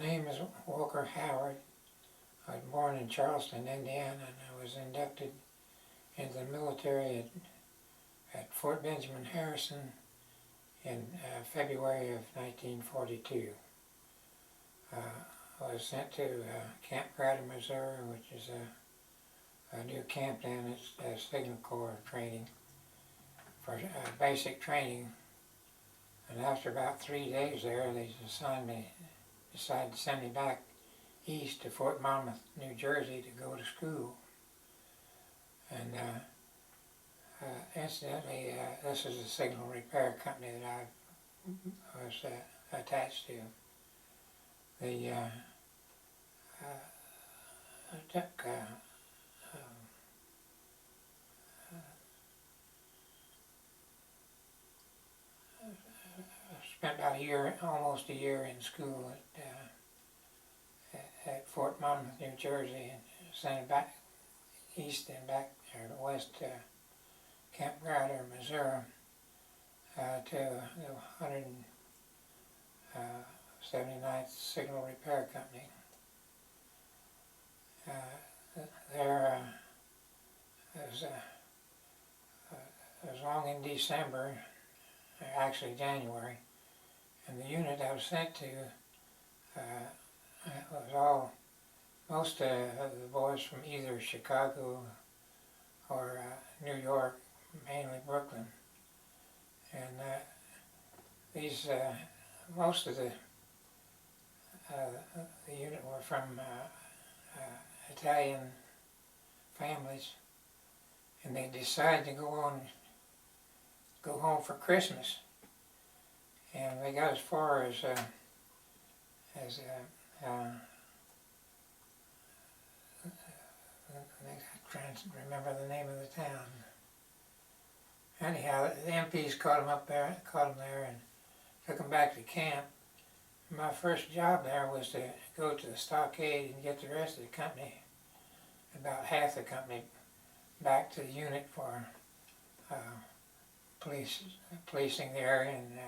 name is Walker Howard. I was born in Charleston, Indiana, and I was inducted into the military at Fort Benjamin Harrison in February of 1942. I was sent to Camp Crowder, Missouri, which is a new camp down at Signal Corps training for basic training. And after about 3 days there, they decided to send me back east to Fort Monmouth, New Jersey, to go to school. And incidentally, this is a signal repair company that I was attached to. I took spent about a year, almost a year in school at Fort Monmouth, New Jersey, and sent back east and back or west to Camp Crowder, Missouri, to the 179th Signal Repair Company. There it was long in December, actually January, and the unit I was sent to was most of the boys from either Chicago or New York, mainly Brooklyn, and most of the unit were from Italian families, and they decided to go home for Christmas, and they got as far as I'm trying to remember the name of the town. Anyhow, the MPs caught them there and took them back to camp. My first job there was to go to the stockade and get the rest of the company, about half the company, back to the unit for policing the area and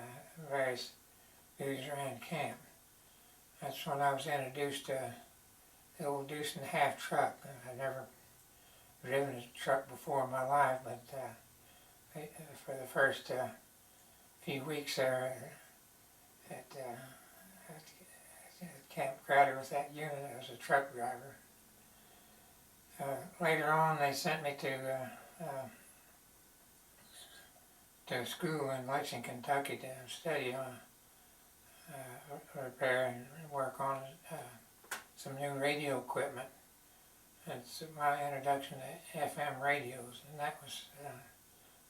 various duties around camp. That's when I was introduced to the old deuce and a half truck. I'd never driven a truck before in my life, but for the first few weeks there at Camp Crowder with that unit, I was a truck driver. Later on, they sent me to school in Lexington, Kentucky, to study on repair and work on some new radio equipment. It's my introduction to FM radios, and that was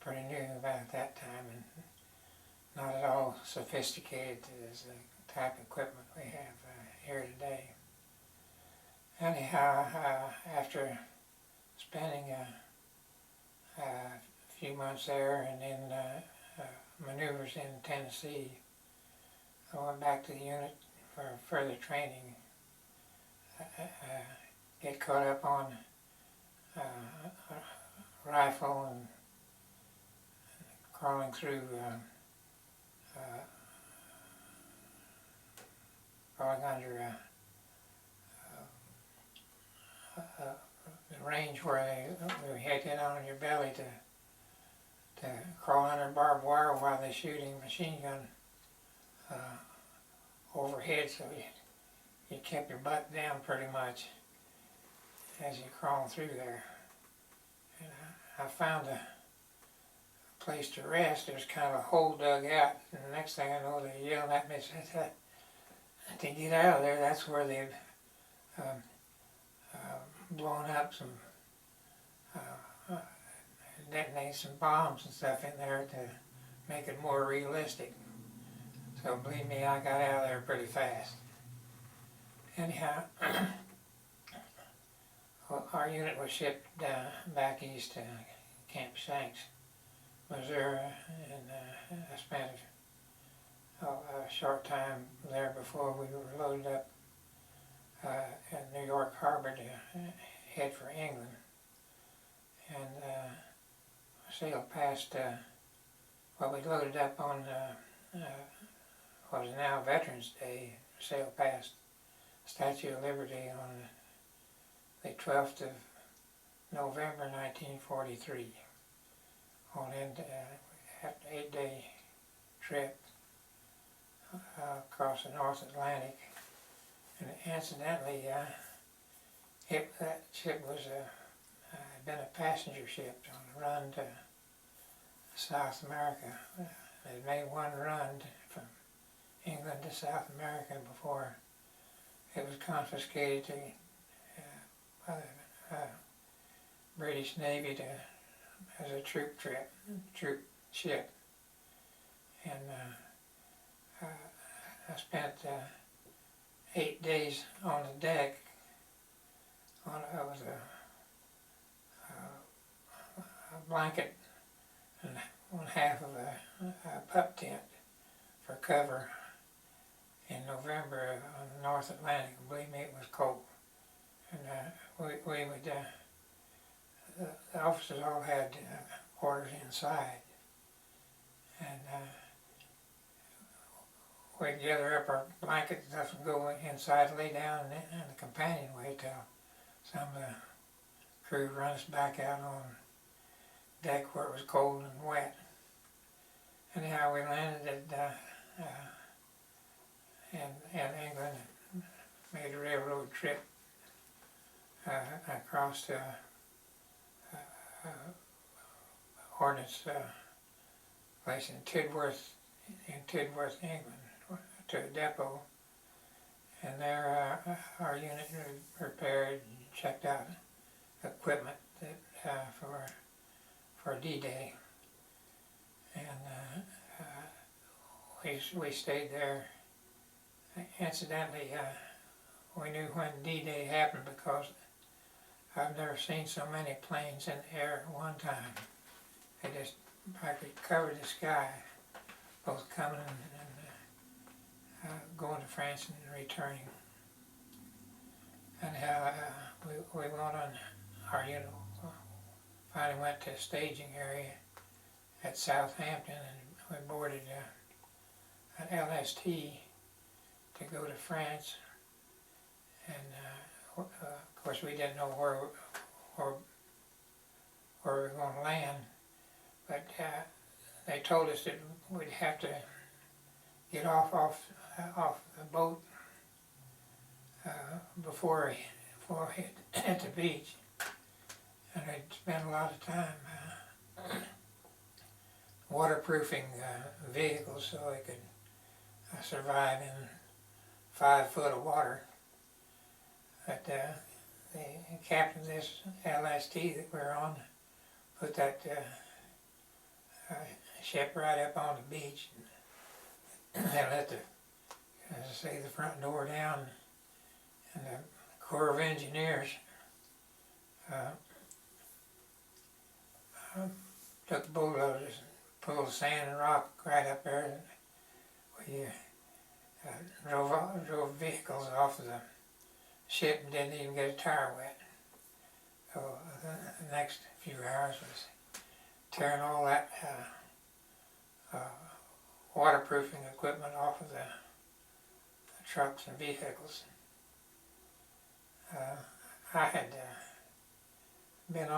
pretty new about that time, and not at all sophisticated as the type of equipment we have here today. Anyhow, after spending a few months there and then maneuvers in Tennessee, I went back to the unit for further training. Get caught up on a rifle and crawling through crawling under the range where you had to get on your belly to crawl under barbed wire while they're shooting machine gun overhead, so you kept your butt down pretty much as you crawl through there. And I found a place to rest. There's kind of a hole dug out, and the next thing I know, they're yelling at me, said to get out of there. That's where they've blown up some, detonated some bombs and stuff in there to make it more realistic. So believe me, I got out of there pretty fast. Anyhow, our unit was shipped back east to Camp Shanks, Missouri, and I spent a short time there before we were loaded up at New York Harbor to head for England. And sailed past, we loaded up on what is now Veterans Day, sailed past Statue of Liberty on the 12th of November 1943. On after an 8-day trip across the North Atlantic, and incidentally, that ship was had been a passenger ship on a run to South America. They made one run from England to South America before it was confiscated to by the British Navy as a troop ship, and I spent 8 days on the deck. I was a blanket and one half of a pup tent for cover in November on the North Atlantic. Believe me, it was cold. And we would, the officers all had quarters inside. And we'd gather up our blankets and stuff and go inside, lay down in the companionway till some of the crew run us back out on deck where it was cold and wet. Anyhow, we landed in England and made a railroad trip across to Ordnance place in Tidworth, England, to a depot. And there our unit repaired and checked out equipment that, for D-Day. And we stayed there. Incidentally, we knew when D-Day happened because I've never seen so many planes in the air at one time. They just practically covered the sky, both coming and going to France and returning. And how we went on our unit, finally went to a staging area at Southampton, and we boarded an LST to go to France. And of course we didn't know where we were going to land, but they told us that we'd have to get off the boat before we hit the beach, and I'd spent a lot of time waterproofing vehicles so they could survive in 5 foot of water. But the captain of this LST that we're on put that ship right up on the beach, and they let the front door down, and the Corps of Engineers took bulldozers and pulled sand and rock right up there. We drove vehicles off of the ship and didn't even get a tire wet. So the next few hours was tearing all that waterproofing equipment off of the trucks and vehicles. I had been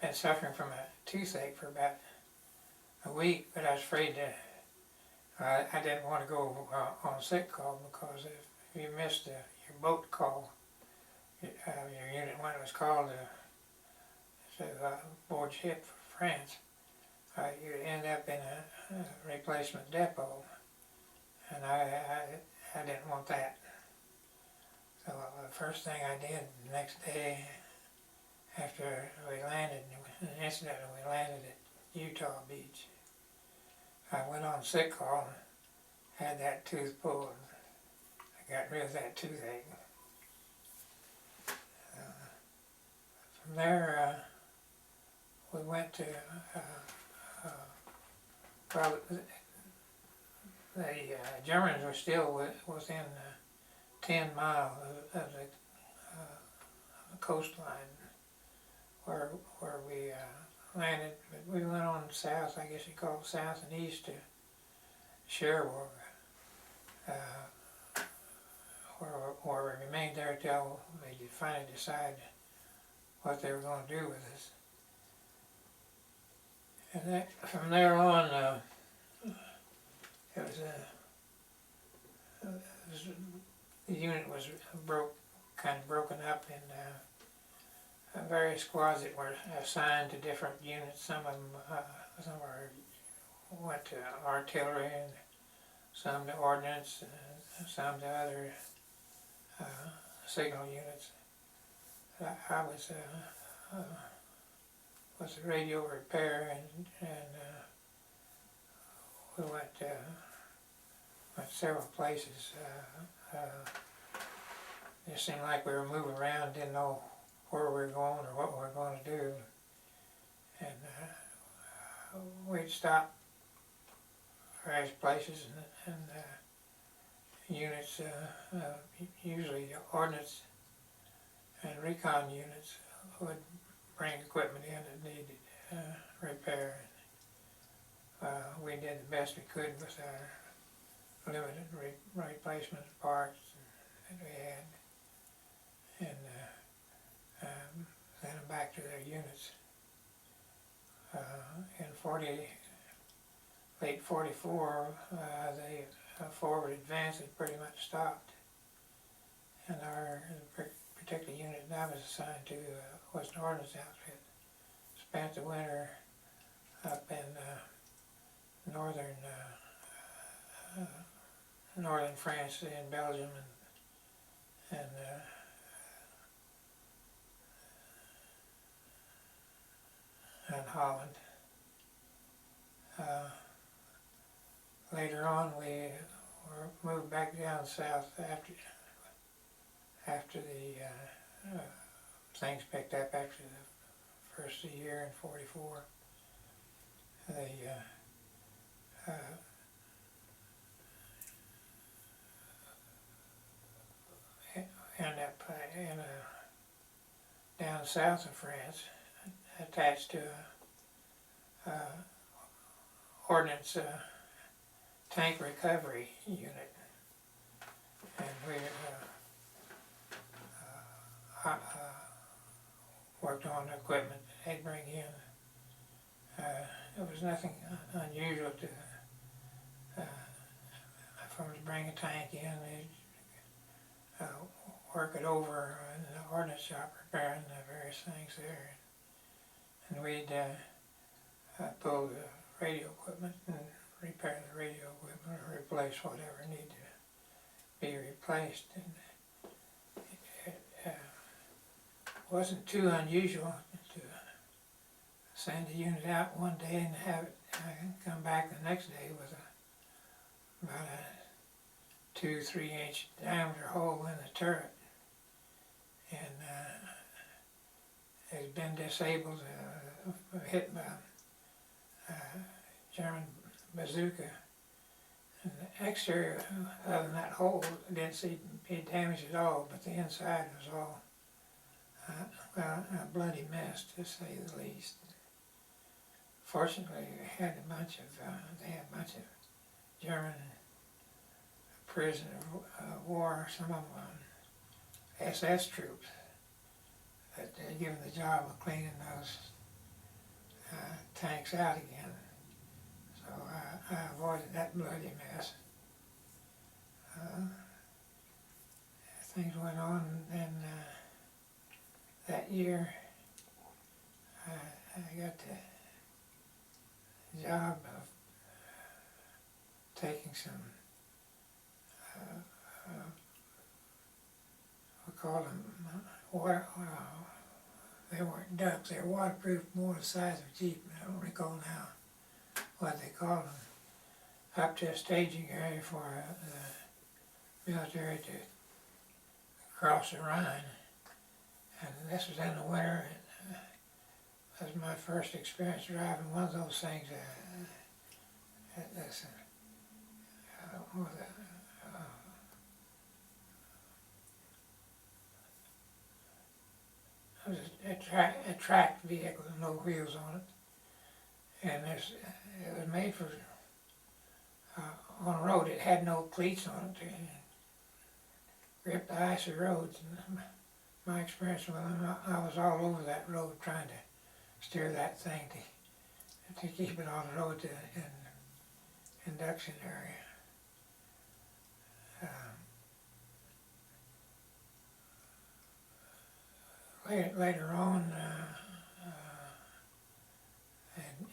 been suffering from a toothache for about a week, but I was afraid to. I didn't want to go on sick call, because if you missed your boat call, your unit when it was called to board ship for France, you'd end up in a replacement depot, and I didn't want that. So the first thing I did the next day after we landed, incidentally we landed at Utah Beach, I went on sick call and had that tooth pulled. I got rid of that toothache. From there, we went to probably the Germans were still within 10 miles of the coastline where we landed, but we went on south, I guess you call it south and east, to Cherbourg, where until they finally decided what they were going to do with us. And that, from there on, the unit was kind of broken up in various squads that were assigned to different units. Some of them, went to artillery, and some to ordnance, and some to other signal units. I was a radio repair, and we went several places. It seemed like we were moving around, didn't know where we were going or what we were going to do, and we'd stop various places, and units, usually ordnance and recon units, would bring equipment in that needed repair. We did the best we could with our limited replacement parts that we had, and sent them back to their units. In late 44, the forward advance had pretty much stopped, and our particular unit that I was assigned to was an ordnance outfit. Spent the winter up in northern France, in Belgium, and Holland. Later on, we were moved back down south after the things picked up after the first year in 44. They ended up down south of France, attached to a ordnance tank recovery unit, and we worked on equipment they'd bring in. It was nothing unusual to, if I was to bring a tank in, they'd work it over in the ordnance shop, repairing the various things there. And we'd pull the radio equipment and repair the radio equipment, or replace whatever needed to be replaced. And it wasn't too unusual to send a unit out one day and have it come back the next day with about a 2-3 inch diameter hole in the turret, and has been disabled, hit by German bazooka. And the exterior, other than that hole, didn't seem to be damaged at all, but the inside was all a bloody mess, to say the least. Fortunately, they had a bunch of German prisoner of war, some of them SS troops, that had given the job of cleaning those tanks out again. So I avoided that bloody mess. Things went on, and that year I got the job of taking some, we call them water, they weren't ducks, they were waterproof, more the size of a Jeep. I don't recall now what they called them, up to a staging area for the military to cross the Rhine. And this was in the winter, and that was my first experience driving one of those things. It was a tracked vehicle with no wheels on it, and it was made for on the road. It had no cleats on it to grip the icy roads. And my experience with them, I was all over that road trying to steer that thing to keep it on the road to induction area. Later on,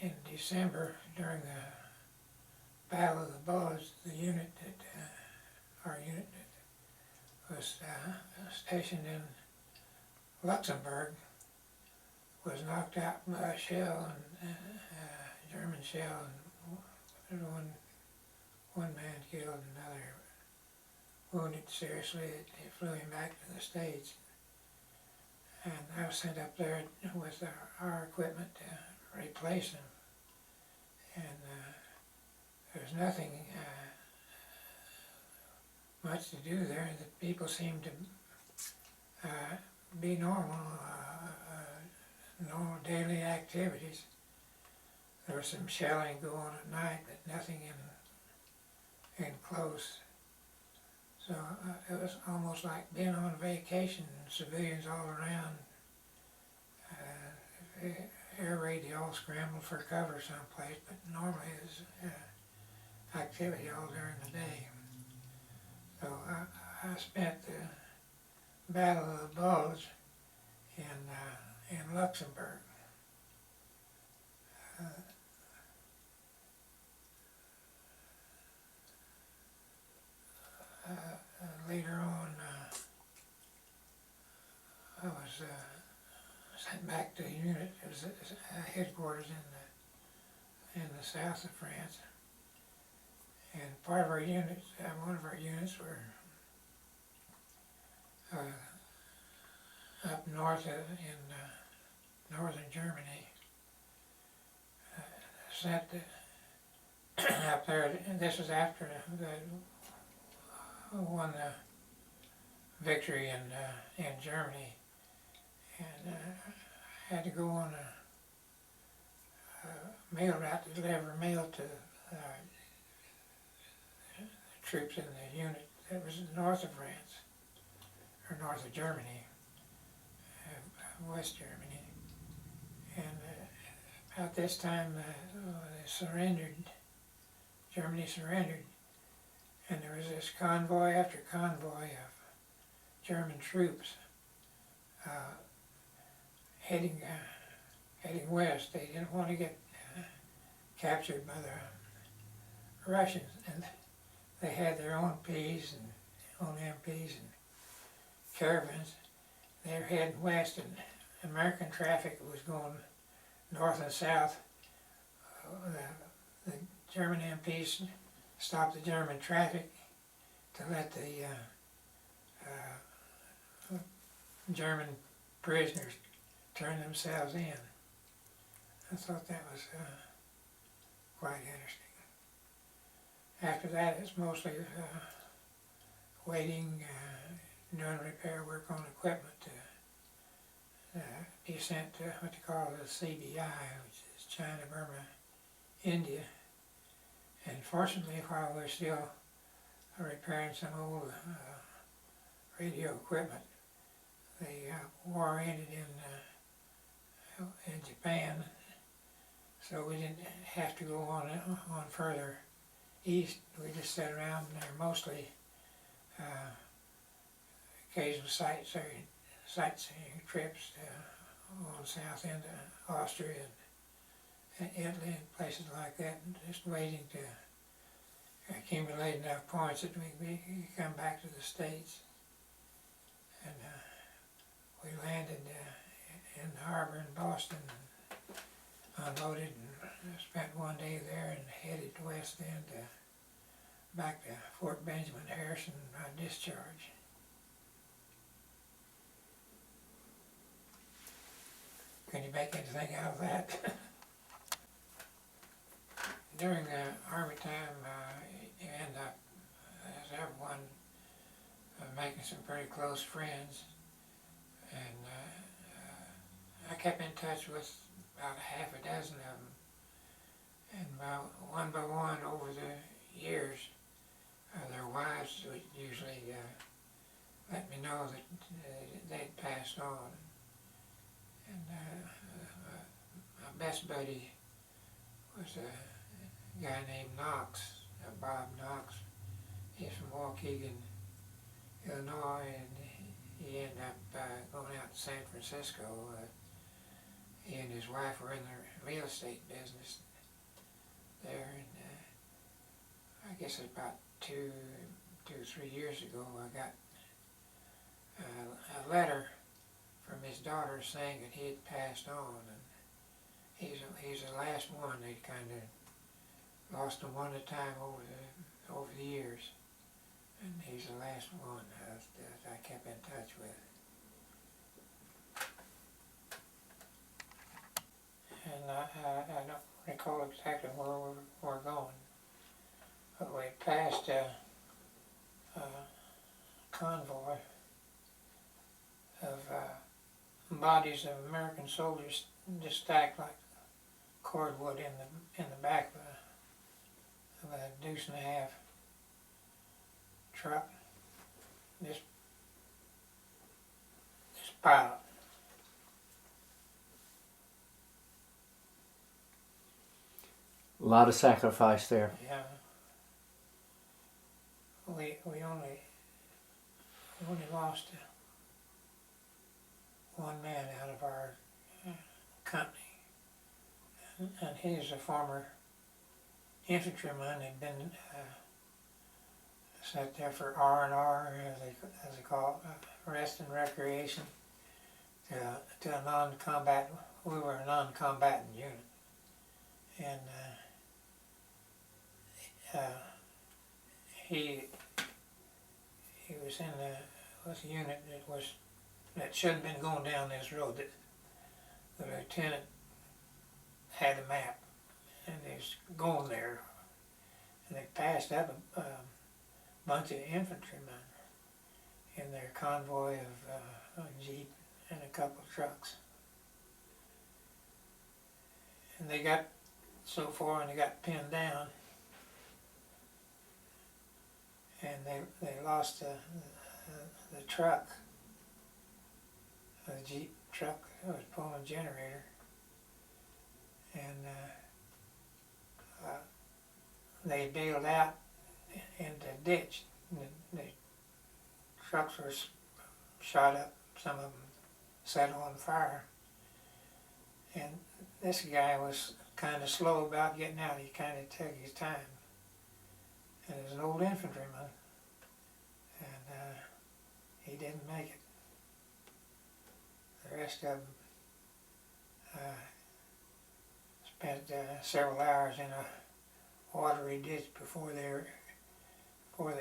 in December, during the Battle of the Bulge, the unit that our unit that was stationed in Luxembourg was knocked out by a shell, and German shell, and one man killed, another wounded seriously. They flew him back to the States, and I was sent up there with our equipment to replace him. And there's nothing much to do there. The people seemed to be normal daily activities. There was some shelling going on at night, but nothing in close. So it was almost like being on vacation, civilians all around. Air raid, they all scrambled for cover someplace, but normally there's activity all during the day. So I spent the Battle of the Bulge in Luxembourg. Later on, I was sent back to the unit. It was headquarters in the south of France, and part of our units, one of our units, were up north in northern Germany. Sent up there. And this was after won the victory in Germany, and had to go on a mail route to deliver mail to troops in the unit that was north of France, or north of Germany, West Germany. And about this time they surrendered, Germany surrendered, and there was this convoy after convoy of German troops heading west. They didn't want to get captured by the Russians, and they had their own Ps and own MPs and caravans. They were heading west, and American traffic was going north and south. The German MPs stopped the German traffic to let the German prisoners turn themselves in. I thought that was quite interesting. After that, it's mostly waiting, doing repair work on equipment to be sent to what they call the CBI, which is China, Burma, India. And fortunately, while we're still repairing some old radio equipment, the war ended in Japan, so we didn't have to go on further east. We just sat around there, mostly occasional sightseeing trips on south end of Austria and Italy and places like that, and just waiting to accumulate enough points that we could come back to the States. And we landed in the harbor in Boston, and unloaded, and spent one day there, and headed west then back to Fort Benjamin Harrison by discharge. Can you make anything out of that? During the Army time, you end up, as everyone, making some pretty close friends, and I kept in touch with about half a dozen of them, and about one by one over the years, their wives would usually know that they'd passed on. And my best buddy was a guy named Knox, Bob Knox. He's from Waukegan, Illinois, and he ended up going out to San Francisco. He and his wife were in the real estate business there, and I guess it was about 3 years ago, I got a letter from his daughter saying that he had passed on, and he's the last one. They kind of lost him one at a time over the years, and he's the last one that I kept in touch with. And I don't recall exactly where we're going, but we passed a convoy of bodies of American soldiers just stacked like cordwood in the back of a deuce and a half truck. This pilot. A lot of sacrifice there. Yeah. We only lost one man out of our company, and he's a former infantryman. Had been sent there for R&R, as they call it, rest and recreation, to a non-combat. We were a non-combatant unit, and he was in a unit that should have been going down this road. That the lieutenant had a map, and he was going there, and they passed up a bunch of infantrymen in their convoy of a jeep and a couple of trucks, and they got so far and they got pinned down, and they lost the truck, the jeep truck that was pulling a generator, and they bailed out into a ditch. The trucks were shot up, some of them set on fire, and this guy was kind of slow about getting out. He kind of took his time, and he was an old infantryman, and he didn't make it. The rest of them spent several hours in a watery ditch before the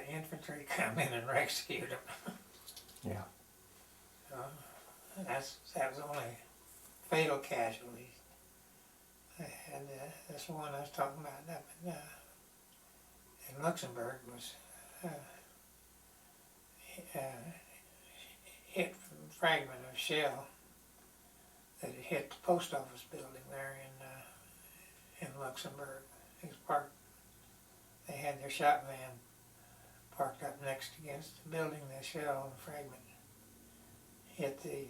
infantry come in and rescued them. Yeah. That was only fatal casualties. And this one I was talking about up in Luxembourg was hit from a fragment of shell that had hit the post office building there in Luxembourg. It was parked. They had their shop van parked up next against the building. The shell fragment hit the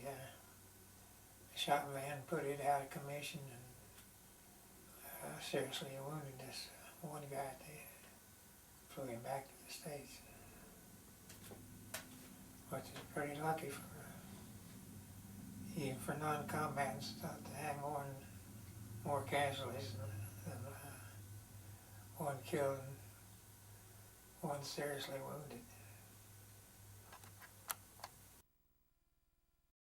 shop van, put it out of commission, and seriously wounded this one guy. They flew him back to the States, which is pretty lucky for even for non-combatants to have more casualties than one killed and one seriously wounded.